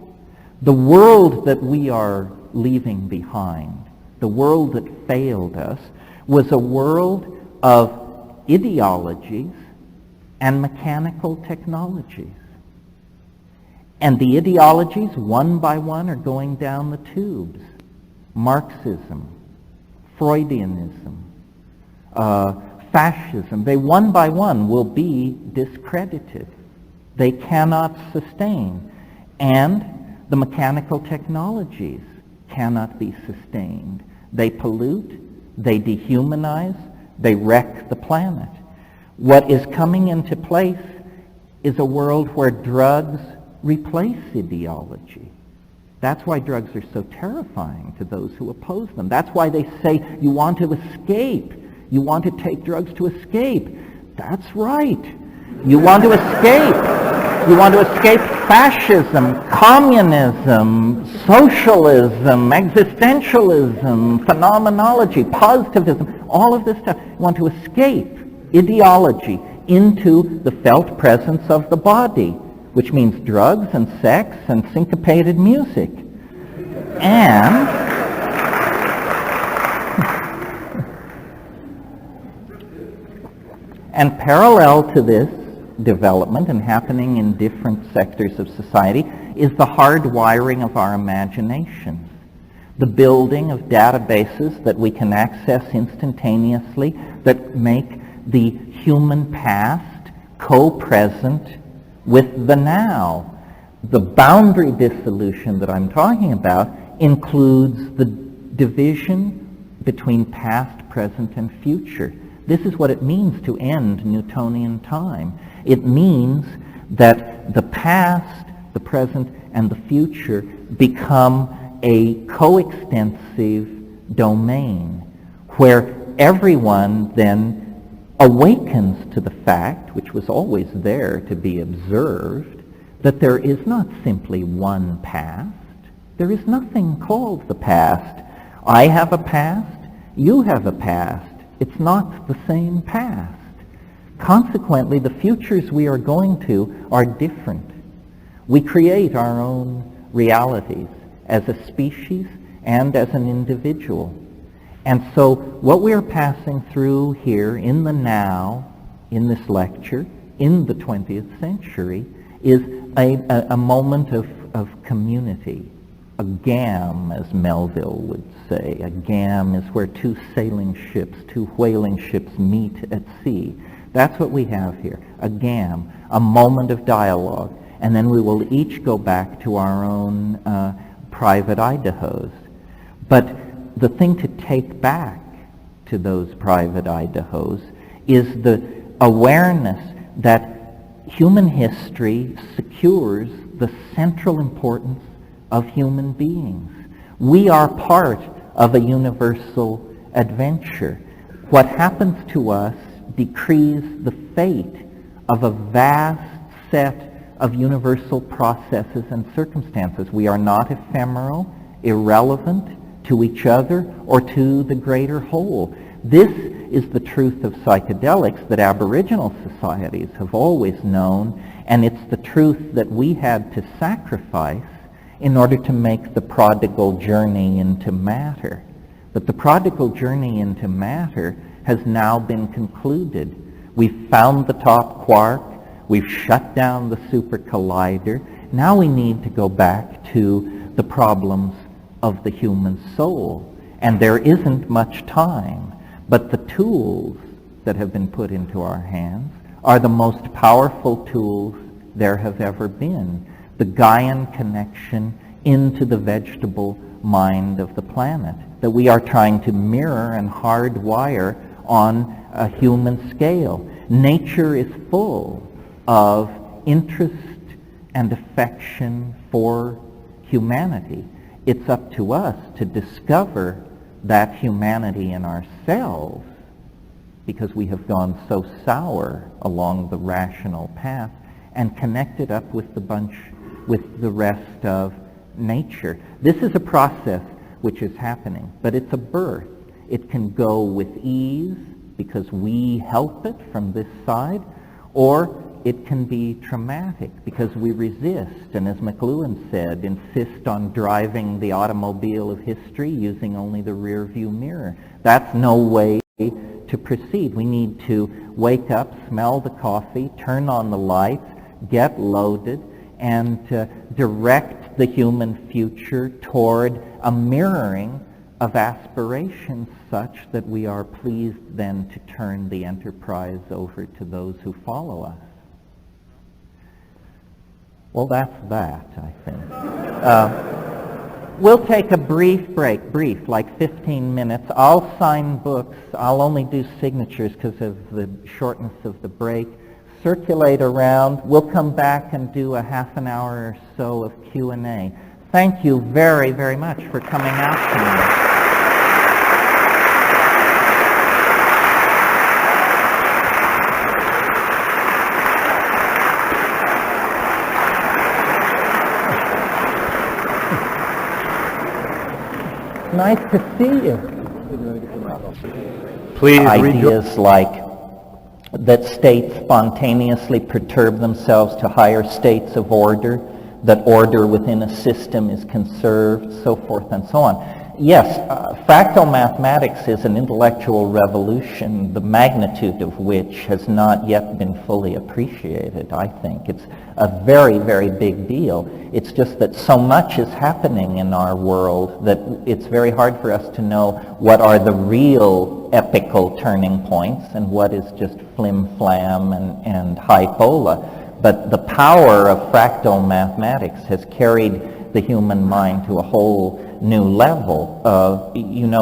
The world that we are leaving behind, the world that failed us, was a world of ideologies and mechanical technologies. And the ideologies, one by one, are going down the tubes. Marxism, Freudianism, fascism, they one by one will be discredited. They cannot sustain. And the mechanical technologies cannot be sustained. They pollute, they dehumanize, they wreck the planet. What is coming into place is a world where drugs replace ideology. That's why drugs are so terrifying to those who oppose them. That's why they say you want to escape. You want to take drugs to escape. That's right. You want to escape. You want to escape fascism, communism, socialism, existentialism, phenomenology, positivism, all of this stuff. You want to escape ideology into the felt presence of the body, which means drugs and sex and syncopated music. And parallel to this development and happening in different sectors of society is the hardwiring of our imaginations, the building of databases that we can access instantaneously that make the human past co-present with the now. The boundary dissolution that I'm talking about includes the division between past, present, and future. This is what it means to end Newtonian time. It means that the past, the present, and the future become a coextensive domain where everyone then awakens to the fact, which was always there to be observed, that there is not simply one past. There is nothing called the past. I have a past, you have a past. It's not the same past. Consequently, the futures we are going to are different. We create our own realities as a species and as an individual. And so what we are passing through here in the now, in this lecture, in the 20th century, is a moment of community. A gam, as Melville would say. A gam is where two sailing ships, two whaling ships meet at sea. That's what we have here. A gam, a moment of dialogue. And then we will each go back to our own private Idahos. But the thing to take back to those private Idahos is the awareness that human history secures the central importance of human beings. We are part of a universal adventure. What happens to us decrees the fate of a vast set of universal processes and circumstances. We are not ephemeral, irrelevant to each other or to the greater whole. This is the truth of psychedelics that Aboriginal societies have always known, and it's the truth that we had to sacrifice in order to make the prodigal journey into matter. But the prodigal journey into matter has now been concluded. We've found the top quark, we've shut down the super collider. Now we need to go back to the problems of the human soul. And there isn't much time, but the tools that have been put into our hands are the most powerful tools there have ever been. The Gaian connection into the vegetable mind of the planet that we are trying to mirror and hardwire on a human scale. Nature is full of interest and affection for humanity. It's up to us to discover that humanity in ourselves, because we have gone so sour along the rational path, and connect it up with the rest of nature. This is a process which is happening, but it's a birth. It can go with ease because we help it from this side, or it can be traumatic because we resist, and as McLuhan said, insist on driving the automobile of history using only the rear view mirror. That's no way to proceed. We need to wake up, smell the coffee, turn on the lights, get loaded, and direct the human future toward a mirroring of aspirations such that we are pleased then to turn the enterprise over to those who follow us. Well, that's that, I think. We'll take a brief break, like 15 minutes. I'll sign books. I'll only do signatures because of the shortness of the break. Circulate around. We'll come back and do a half an hour or so of Q&A. Thank you very, very much for coming out tonight. Nice to see you. Please Ideas like that states spontaneously perturb themselves to higher states of order, that order within a system is conserved, so forth and so on. Yes, fractal mathematics is an intellectual revolution, the magnitude of which has not yet been fully appreciated, I think. It's a very, very big deal. It's just that so much is happening in our world that it's very hard for us to know what are the real epical turning points and what is just flim-flam and hypola. But the power of fractal mathematics has carried the human mind to a whole new level.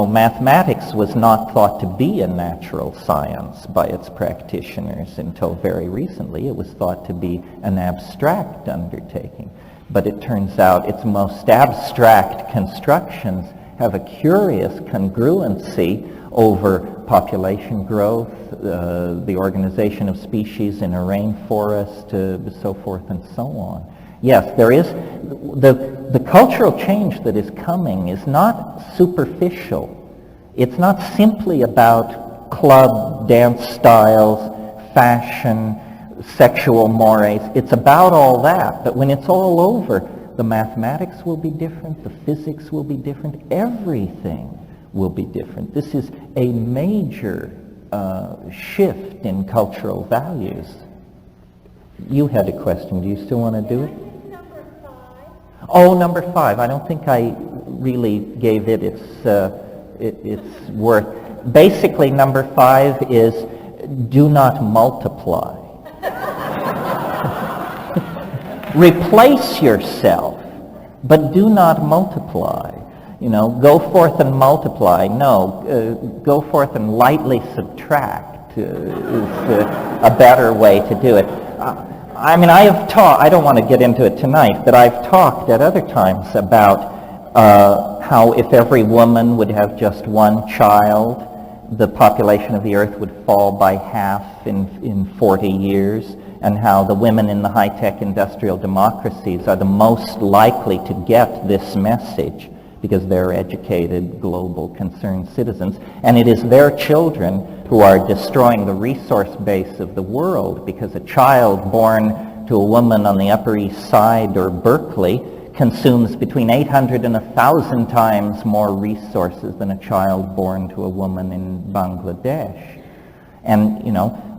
Mathematics was not thought to be a natural science by its practitioners until very recently. It was thought to be an abstract undertaking. But it turns out its most abstract constructions have a curious congruency over population growth, the organization of species in a rainforest, so forth and so on. Yes, there is, the cultural change that is coming is not superficial. It's not simply about club dance styles, fashion, sexual mores. It's about all that, but when it's all over, the mathematics will be different, the physics will be different, everything will be different. This is a major shift in cultural values. You had a question. Do you still want to do it? Number 5. Oh, number 5. I don't think I really gave it its worth. Basically, number 5 is do not multiply. Replace yourself, but do not multiply. Go forth and multiply. No, go forth and lightly subtract is a better way to do it. I have taught, I don't want to get into it tonight, but I've talked at other times about how if every woman would have just one child, the population of the earth would fall by half in 40 years, and how the women in the high-tech industrial democracies are the most likely to get this message because they're educated, global, concerned citizens, and it is their children who are destroying the resource base of the world, because a child born to a woman on the Upper East Side or Berkeley consumes between 800 and 1,000 times more resources than a child born to a woman in Bangladesh. And,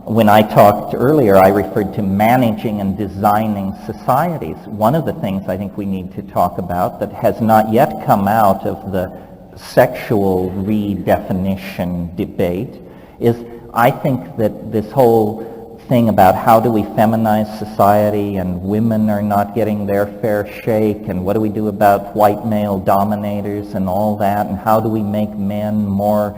when I talked earlier, I referred to managing and designing societies. One of the things I think we need to talk about that has not yet come out of the sexual redefinition debate is, I think that this whole thing about how do we feminize society and women are not getting their fair shake, and what do we do about white male dominators and all that, and how do we make men more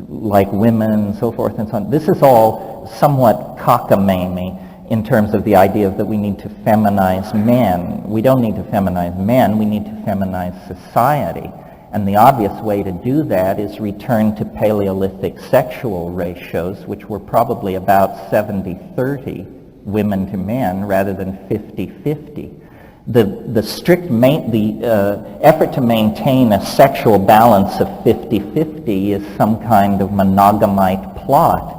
like women and so forth and so on. This is all somewhat cockamamie in terms of the idea that we need to feminize men. We don't need to feminize men, we need to feminize society. And the obvious way to do that is return to Paleolithic sexual ratios, which were probably about 70-30 women to men rather than 50-50. The effort to maintain a sexual balance of 50-50 is some kind of monogamite plot.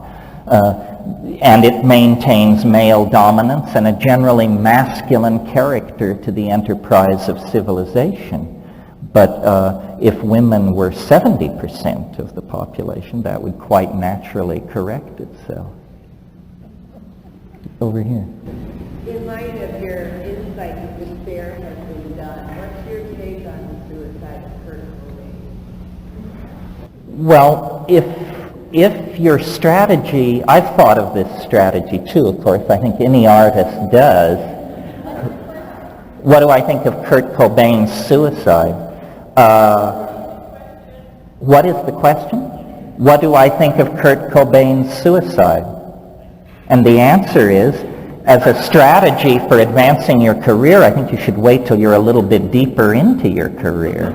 And it maintains male dominance and a generally masculine character to the enterprise of civilization. But if women were 70% of the population, that would quite naturally correct itself. Over here. In light of your insight into fair has been done, what's your take on suicide personally? Well, if your strategy, I've thought of this strategy too, of course, I think any artist does, What do I think of Kurt Cobain's suicide? What is the question? What do I think of Kurt Cobain's suicide? And the answer is, as a strategy for advancing your career, I think you should wait till you're a little bit deeper into your career.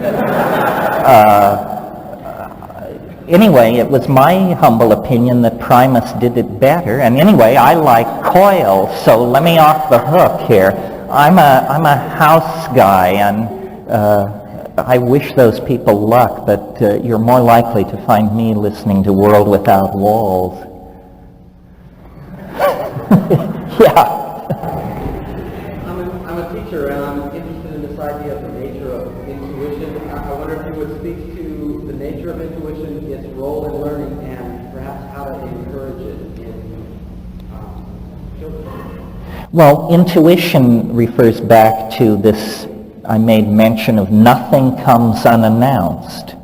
Anyway, it was my humble opinion that Primus did it better. And anyway, I like Coil, so let me off the hook here. I'm a house guy, and I wish those people luck, but you're more likely to find me listening to World Without Walls. Yeah. I'm a teacher, and I'm interested in this idea of the nature of intuition. I wonder if you would speak to the nature of intuition, its role in learning, and perhaps how to encourage it in children. Well, intuition refers back to this, I made mention of nothing comes unannounced.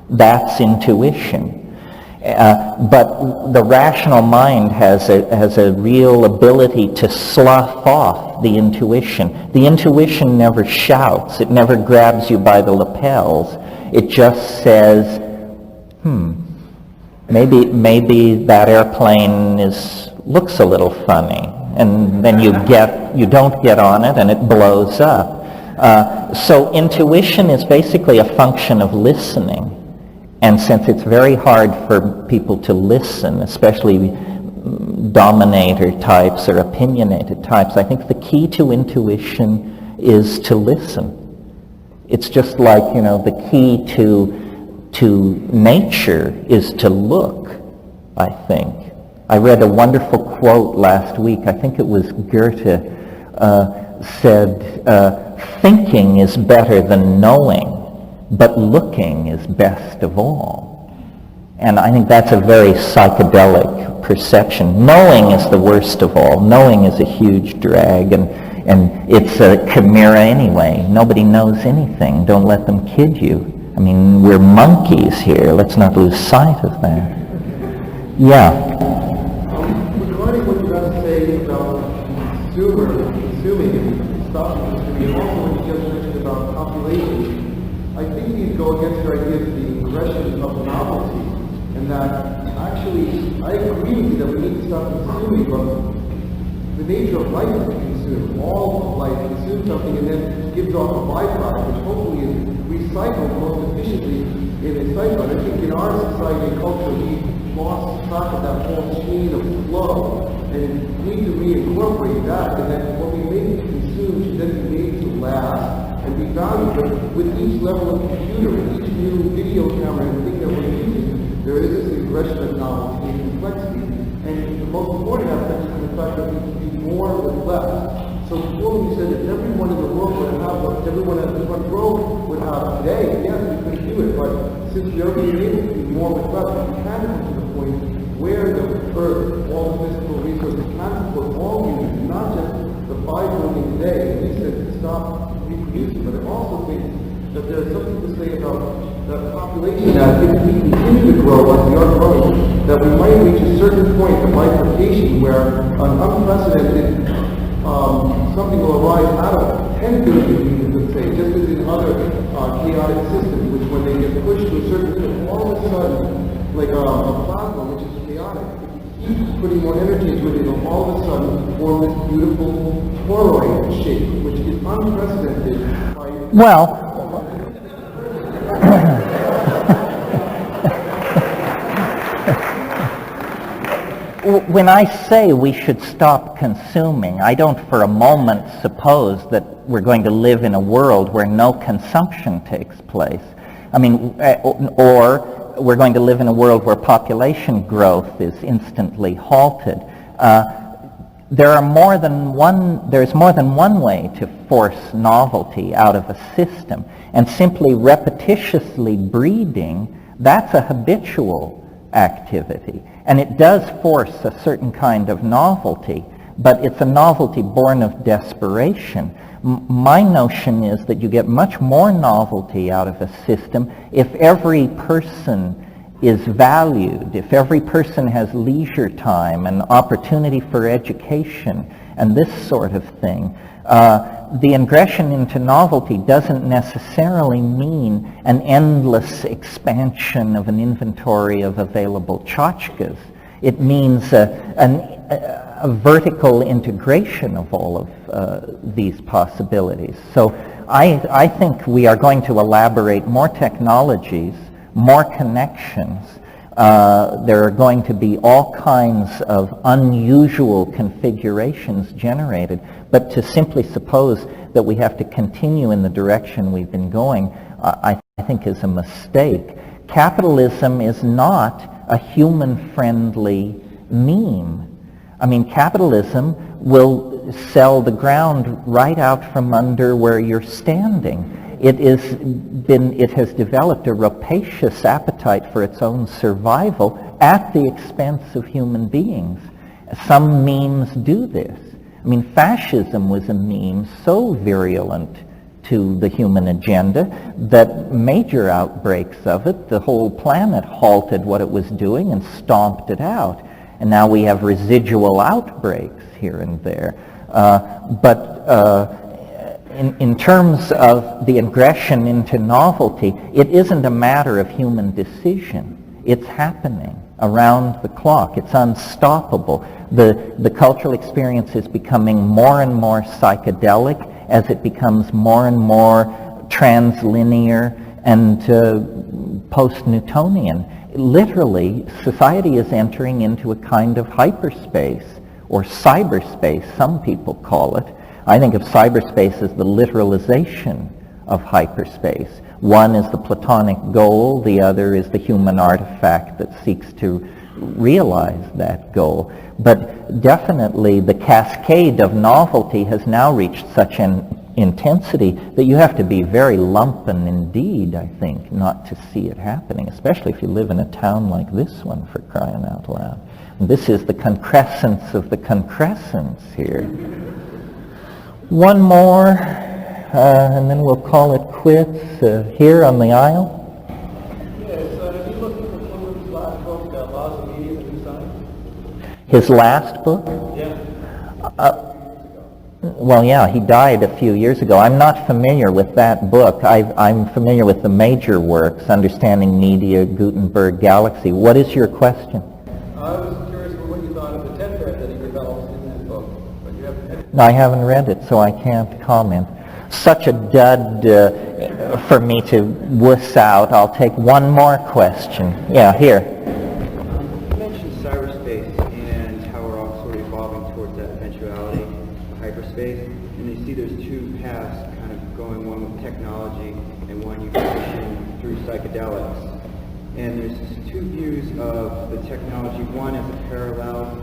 That's intuition. But the rational mind has a real ability to slough off the intuition. The intuition never shouts. It never grabs you by the lapels. It just says, maybe that airplane looks a little funny. And then you don't get on it, and it blows up. So intuition is basically a function of listening. And since it's very hard for people to listen, especially dominator types or opinionated types, I think the key to intuition is to listen. It's just like, the key to nature is to look, I think. I read a wonderful quote last week. I think it was Goethe said, thinking is better than knowing, but looking is best of all. And I think that's a very psychedelic perception. Knowing is the worst of all. Knowing is a huge drag, and it's a chimera anyway. Nobody knows anything. Don't let them kid you. I mean, we're monkeys here. Let's not lose sight of that. Yeah. Regarding what you got to say about consuming and stopping consuming, and also what you just mentioned about population, I think these go against your idea of the aggression of novelty, and that actually, I agree with you that we need to stop consuming, but the nature of life is to consume. All of life consumes something and then gives off a byproduct, which hopefully is recycled most efficiently in a cycle. And I think in our society and culture, we've lost track of that whole chain of flow, and we need to reincorporate that, and that what we make to consume should then be made to last and be valued. But with each level of computer, with each new video camera and thing that we're using, there is this aggression of novelty and complexity. And the most important aspect is the fact that we can do more with less. So before we said that everyone in the world would have what everyone at the front row would have today, yes, we could do it, but since we are being able to do more with less, we can come to the point where the earth, all the physical resources can support all humans, not just the 5 billion today. And we said to stop reproducing, but I also think that there's something to say about the population that if we continue to grow like we are growing, that we might reach a certain point of bifurcation where an unprecedented something will arise out of 10 billion humans, let's say, just as in other chaotic systems, which when they get pushed to a certain point, all of a sudden, like a plasma, which is chaotic, if you keep putting more energy into it, it'll all of a sudden form this beautiful toroid shape, which is unprecedented by... Well, when I say we should stop consuming, I don't for a moment suppose that we're going to live in a world where no consumption takes place. I mean, or we're going to live in a world where population growth is instantly halted. There's more than one way to force novelty out of a system, and simply repetitiously breeding, that's a habitual activity. And it does force a certain kind of novelty, but it's a novelty born of desperation. My notion is that you get much more novelty out of a system if every person is valued, if every person has leisure time and opportunity for education and this sort of thing. The ingression into novelty doesn't necessarily mean an endless expansion of an inventory of available tchotchkes. It means a vertical integration of all of these possibilities. So I think we are going to elaborate more technologies, more connections. There are going to be all kinds of unusual configurations generated, but to simply suppose that we have to continue in the direction we've been going, I think is a mistake. Capitalism is not a human-friendly meme. I mean, capitalism will sell the ground right out from under where you're standing. It has developed a rapacious appetite for its own survival at the expense of human beings. Some memes do this. I mean, fascism was a meme so virulent to the human agenda that major outbreaks of it, the whole planet halted what it was doing and stomped it out. And now we have residual outbreaks here and there. In terms of the ingression into novelty, it isn't a matter of human decision. It's happening around the clock. It's unstoppable. The cultural experience is becoming more and more psychedelic as it becomes more and more translinear and post-Newtonian. Literally, society is entering into a kind of hyperspace, or cyberspace, some people call it. I think of cyberspace as the literalization of hyperspace. One is the Platonic goal, the other is the human artifact that seeks to realize that goal. But definitely the cascade of novelty has now reached such an intensity that you have to be very lumpen indeed, I think, not to see it happening, especially if you live in a town like this one, for crying out loud. And this is the concrescence of the concrescence here. One more, and then we'll call it quits here on the aisle. Yes, have you looked at Fluid's last book, Laws of Media and New Science? His last book? Yeah. Well, yeah, he died a few years ago. I'm not familiar with that book. I'm familiar with the major works, Understanding Media, Gutenberg, Galaxy. What is your question? I was curious what you thought of the tetrad that he develops in that book, but you haven't read it. No, I haven't read it, so I can't comment. Such a dud for me to wuss out. I'll take one more question. Yeah, here. You mentioned cyberspace and how we're all sort of evolving towards that eventuality of hyperspace. And you see there's two paths kind of going, one with technology and one you position through psychedelics. And there's two views of the technology. One as a parallel,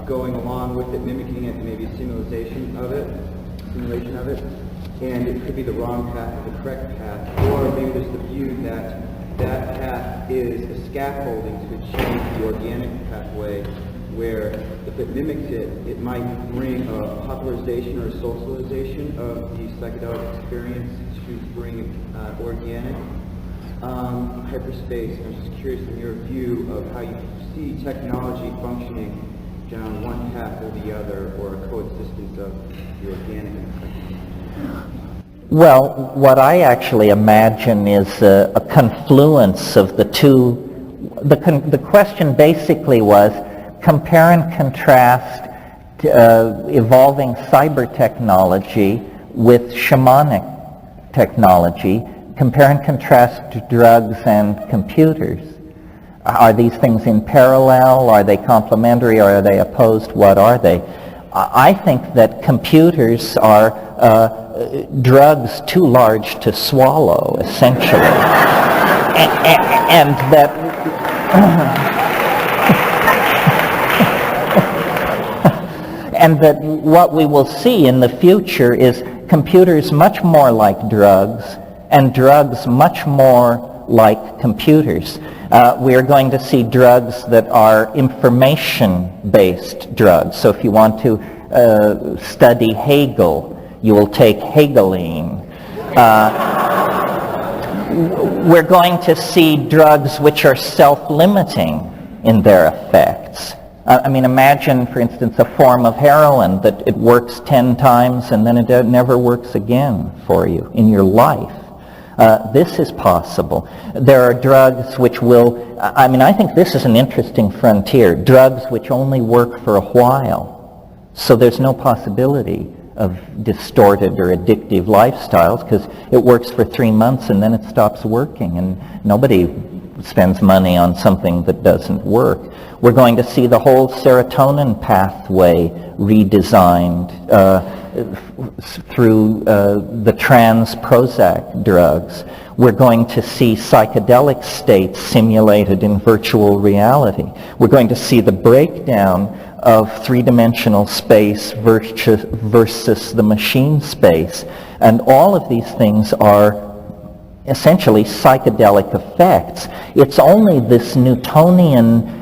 going along with it, mimicking it, maybe a simulation of it, and it could be the wrong path or the correct path. Or maybe there's the view that that path is a scaffolding to achieve the organic pathway, where if it mimics it, it might bring a popularization or a socialization of the psychedelic experience to bring organic hyperspace. I'm just curious in your view of how you see technology functioning down one path or the other, or a coexistence of the organic and the psychedelic. Well, what I actually imagine is a confluence of the two. The question basically was compare and contrast evolving cyber technology with shamanic technology. Compare and contrast drugs and computers. Are these things in parallel? Are they complementary? Or are they opposed? What are they? I think that computers are drugs too large to swallow, essentially. and that and that what we will see in the future is computers much more like drugs and drugs much more like computers. We are going to see drugs that are information-based drugs. So if you want to study Hegel, you will take Hegeline. We're going to see drugs which are self-limiting in their effects. I mean, imagine, for instance, a form of heroin that it works 10 times and then it never works again for you in your life. This is possible. There are drugs which will, I mean, I think this is an interesting frontier, drugs which only work for a while. So there's no possibility of distorted or addictive lifestyles because it works for 3 months and then it stops working, and nobody spends money on something that doesn't work. We're going to see the whole serotonin pathway redesigned through the trans Prozac drugs. We're going to see psychedelic states simulated in virtual reality. We're going to see the breakdown of three-dimensional space versus the machine space. And all of these things are essentially psychedelic effects. It's only this Newtonian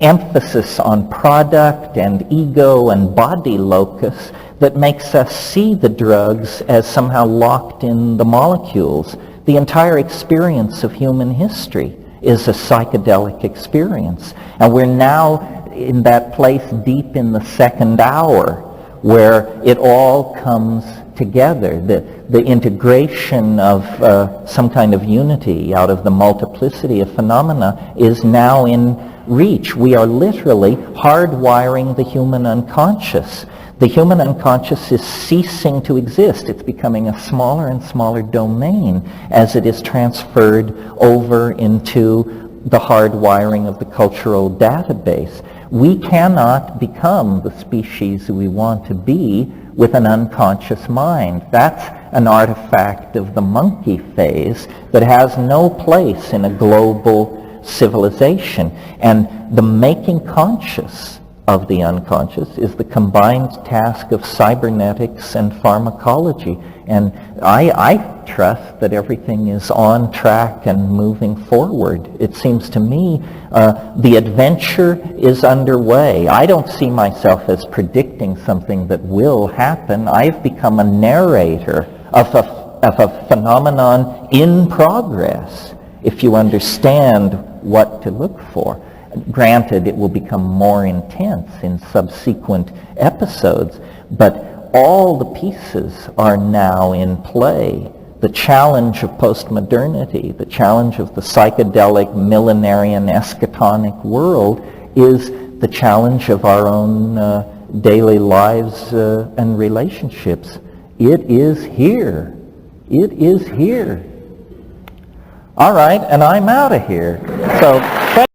emphasis on product and ego and body locus that makes us see the drugs as somehow locked in the molecules. The entire experience of human history is a psychedelic experience. And we're now in that place deep in the second hour where it all comes together. The integration of some kind of unity out of the multiplicity of phenomena is now in reach. We are literally hardwiring the human unconscious. The human unconscious is ceasing to exist. It's becoming a smaller and smaller domain as it is transferred over into the hardwiring of the cultural database. We cannot become the species we want to be with an unconscious mind. That's an artifact of the monkey phase that has no place in a global civilization. And the making conscious of the unconscious is the combined task of cybernetics and pharmacology. And I trust that everything is on track and moving forward. It seems to me the adventure is underway. I don't see myself as predicting something that will happen. I've become a narrator of a phenomenon in progress, if you understand what to look for. Granted, it will become more intense in subsequent episodes, but all the pieces are now in play. The challenge of postmodernity, the challenge of the psychedelic, millenarian, eschatonic world is the challenge of our own daily lives and relationships. It is here. It is here. All right, and I'm out of here. So.